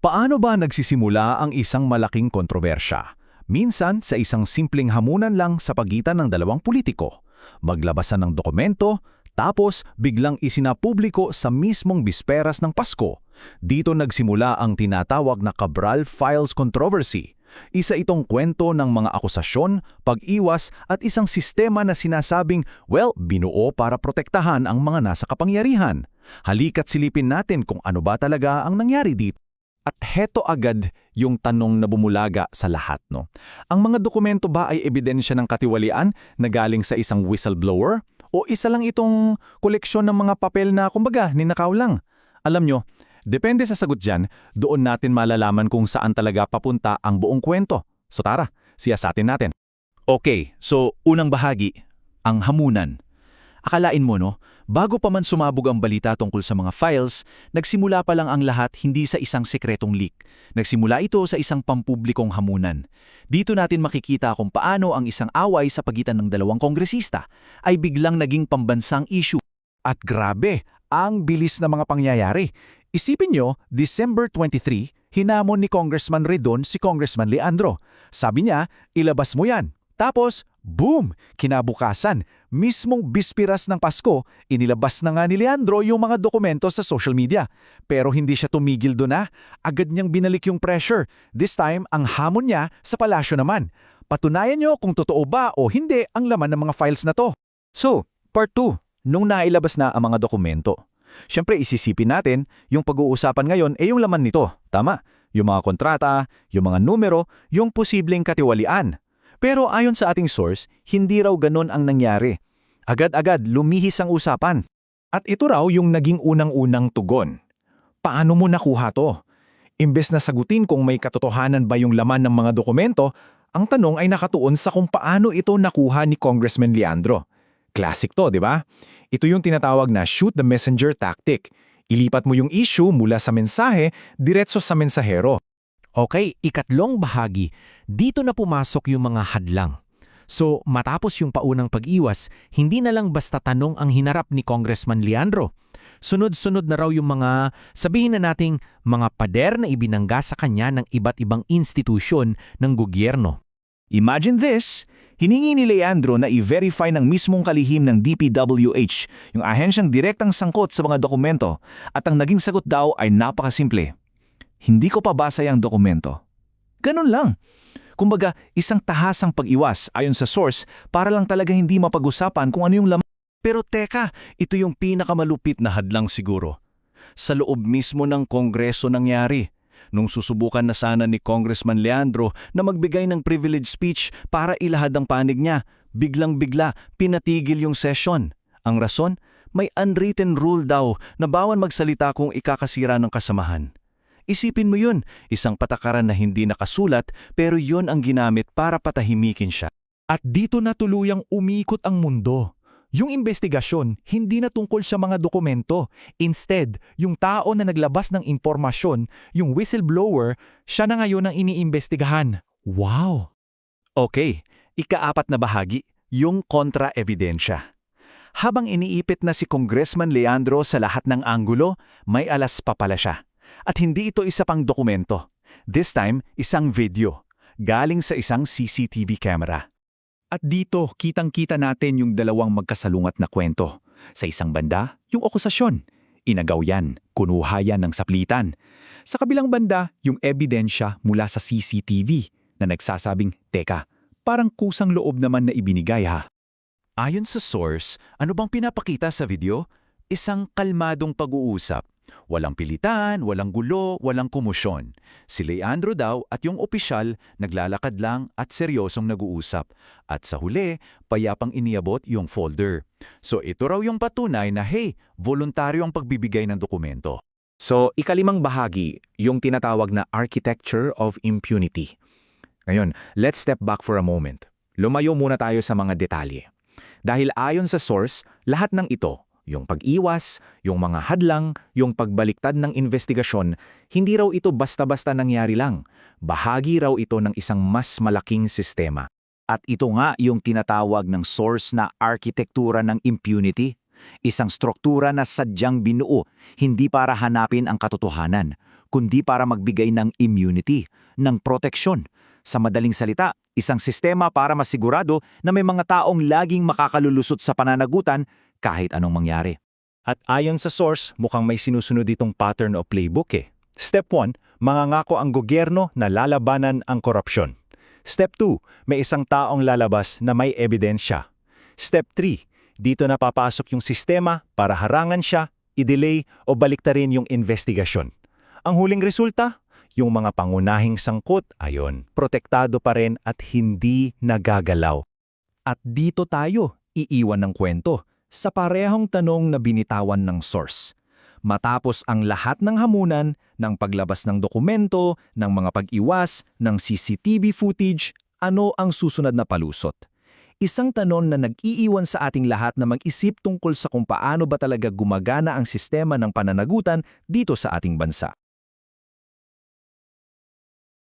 Paano ba nagsisimula ang isang malaking kontrobersya? Minsan sa isang simpleng hamunan lang sa pagitan ng dalawang politiko. Maglabasan ng dokumento, tapos biglang isinapubliko sa mismong bisperas ng Pasko. Dito nagsimula ang tinatawag na Cabral Files Controversy. Isa itong kwento ng mga akusasyon, pag-iwas at isang sistema na sinasabing, binuo para protektahan ang mga nasa kapangyarihan. Halika't silipin natin kung ano ba talaga ang nangyari dito. At heto agad yung tanong na bumulaga sa lahat, no? Ang mga dokumento ba ay ebidensya ng katiwalian na galing sa isang whistleblower? O isa lang itong koleksyon ng mga papel na kumbaga ninakaw lang? Alam nyo, depende sa sagot dyan, doon natin malalaman kung saan talaga papunta ang buong kwento. So tara, siyasatin natin. Okay, so unang bahagi, ang hamunan. Akalain mo, no? Bago pa man sumabog ang balita tungkol sa mga files, nagsimula pa lang ang lahat hindi sa isang sekretong leak. Nagsimula ito sa isang pampublikong hamunan. Dito natin makikita kung paano ang isang away sa pagitan ng dalawang kongresista ay biglang naging pambansang issue. At grabe, ang bilis na mga pangyayari. Isipin nyo, December 23, hinamon ni Congressman Redon si Congressman Leandro. Sabi niya, ilabas mo yan. Tapos, boom! Kinabukasan, mismong bispiras ng Pasko, inilabas na nga ni Leandro yung mga dokumento sa social media. Pero hindi siya tumigil doon na. Agad niyang binalik yung pressure. This time, ang hamon niya sa palasyo naman. Patunayan niyo kung totoo ba o hindi ang laman ng mga files na to. So, part 2, nung nailabas na ang mga dokumento. Siyempre, isisipin natin, yung pag-uusapan ngayon ay yung laman nito. Tama, yung mga kontrata, yung mga numero, yung posibleng katiwalian. Pero ayon sa ating source, hindi raw ganon ang nangyari. Agad-agad lumihis ang usapan. At ito raw yung naging unang-unang tugon. Paano mo nakuha to? Imbes na sagutin kung may katotohanan ba yung laman ng mga dokumento, ang tanong ay nakatuon sa kung paano ito nakuha ni Congressman Leandro. Classic to, di ba? Ito yung tinatawag na shoot the messenger tactic. Ilipat mo yung issue mula sa mensahe diretso sa mensahero. Okay, ikatlong bahagi, dito na pumasok yung mga hadlang. So, matapos yung paunang pag-iwas, hindi na lang basta tanong ang hinarap ni Congressman Leandro. Sunod-sunod na raw yung mga, sabihin na nating, mga pader na ibinangga sa kanya ng iba't ibang institusyon ng gobyerno. Imagine this, hiningi ni Leandro na i-verify ng mismong kalihim ng DPWH, yung ahensyang direktang sangkot sa mga dokumento, at ang naging sagot daw ay napakasimple. Hindi ko pabasa yung dokumento. Ganun lang. Kumbaga, isang tahasang pag-iwas ayon sa source para lang talaga hindi mapag-usapan kung ano yung laman. Pero teka, ito yung pinakamalupit na hadlang siguro. Sa loob mismo ng Kongreso nangyari. Nung susubukan na sana ni Congressman Leandro na magbigay ng privilege speech para ilahad ang panig niya, biglang-bigla pinatigil yung session. Ang rason? May unwritten rule daw na bawal magsalita kung ikakasira ng kasamahan. Isipin mo yun, isang patakaran na hindi nakasulat pero yun ang ginamit para patahimikin siya. At dito na tuluyang umikot ang mundo. Yung investigasyon, hindi na tungkol sa mga dokumento. Instead, yung tao na naglabas ng impormasyon, yung whistleblower, siya na ngayon ang iniimbestigahan. Wow! Okay, ikaapat na bahagi, yung kontra-ebidensya. Habang iniipit na si Congressman Leandro sa lahat ng anggulo, may alas pa pala siya. At hindi ito isa pang dokumento. This time, isang video. Galing sa isang CCTV camera. At dito, kitang-kita natin yung dalawang magkasalungat na kwento. Sa isang banda, yung akusasyon. Inagaw yan, kunuha yan ng saplitan. Sa kabilang banda, yung ebidensya mula sa CCTV na nagsasabing, teka, parang kusang loob naman na ibinigay ha. Ayon sa source, ano bang pinapakita sa video? Isang kalmadong pag-uusap. Walang pilitan, walang gulo, walang komosyon. Si Leandro daw at yung opisyal naglalakad lang at seryosong nag-uusap. At sa huli, payapang iniabot yung folder. So ito raw yung patunay na hey, voluntaryo ang pagbibigay ng dokumento. So ikalimang bahagi, yung tinatawag na architecture of impunity. Ngayon, let's step back for a moment. Lumayo muna tayo sa mga detalye. Dahil ayon sa source, lahat ng ito, yung pag-iwas, yung mga hadlang, yung pagbaliktad ng investigasyon, hindi raw ito basta-basta nangyari lang. Bahagi raw ito ng isang mas malaking sistema. At ito nga yung tinatawag ng source na arkitektura ng impunity. Isang struktura na sadyang binuo, hindi para hanapin ang katotohanan, kundi para magbigay ng immunity, ng proteksyon. Sa madaling salita, isang sistema para masigurado na may mga taong laging makakalulusot sa pananagutan kahit anong mangyari. At ayon sa source, mukhang may sinusunod ditong pattern o playbook eh. Step 1, mangangako ang gobyerno na lalabanan ang korupsyon. Step 2, may isang taong lalabas na may ebidensya. Step 3, dito na papasok yung sistema para harangan siya, i-delay o baliktarin yung investigasyon. Ang huling resulta, yung mga pangunahing sangkot, ayon, protektado pa rin at hindi nagagalaw. At dito tayo iiwan ng kwento sa parehong tanong na binitawan ng source. Matapos ang lahat ng hamunan, ng paglabas ng dokumento, ng mga pag-iwas, ng CCTV footage, ano ang susunod na palusot? Isang tanong na nag-iiwan sa ating lahat na mag-isip tungkol sa kung paano ba talaga gumagana ang sistema ng pananagutan dito sa ating bansa.